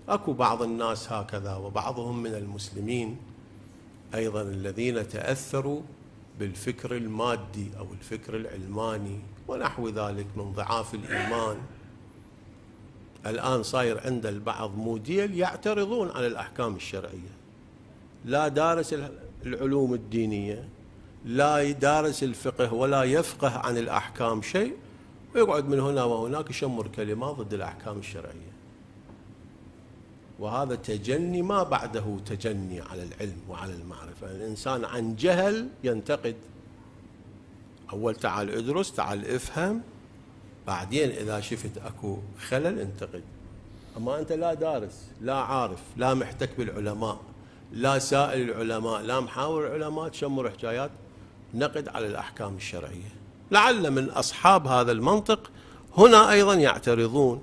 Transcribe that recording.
أكو بعض الناس هكذا، وبعضهم من المسلمين أيضا الذين تأثروا بالفكر المادي أو الفكر العلماني ونحو ذلك من ضعاف الإيمان. الآن صاير عند البعض موديل يعترضون على الأحكام الشرعية، لا دارس العلوم الدينية، لا دارس الفقه، ولا يفقه عن الأحكام شيء، ويقعد من هنا وهناك يشمر كلمات ضد الأحكام الشرعية. وهذا تجني ما بعده تجني على العلم وعلى المعرفة. الإنسان عن جهل ينتقد. أول تعال ادرس، تعال افهم، بعدين إذا شفت أكو خلل انتقد. أما أنت لا دارس، لا عارف، لا محتك بالعلماء، لا سائل العلماء، لا محاور العلماء، تشمر حكايات نقد على الأحكام الشرعية. لعل من أصحاب هذا المنطق هنا أيضا يعترضون